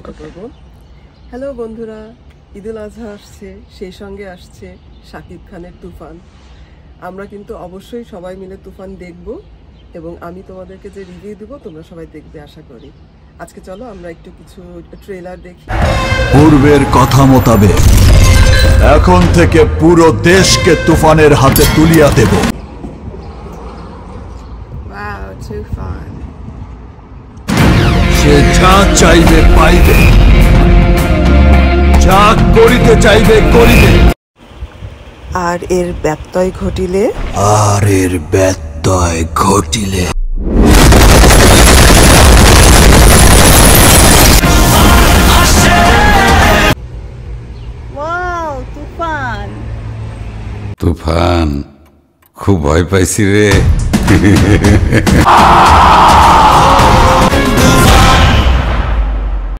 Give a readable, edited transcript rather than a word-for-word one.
এটা করব। হ্যালো বন্ধুরা, ঈদুল আজহা আসছে, সেই সঙ্গে আসছে শাকিব খানের তুফান। আমরা কিন্তু অবশ্যই সবাই মিলে তুফান দেখব এবং আমি তোমাদেরকে যে রিভিউ দেব তোমরা সবাই দেখবে আশা করি। আজকে চলো আমরা একটু কিছু ট্রেলার দেখি। পূর্বের কথা মোতাবেক এখন থেকে পুরো দেশকে তুফানের হাতে তুলিয়া দেব। Wow, তুফান। সে যা চাইবে পাইবে, যা করিতে চাইবে করিবে। আর এর ব্যত্যয় ঘটিলে ওয়াও, তুফান। তুফান, খুব ভয় পাইছি রে।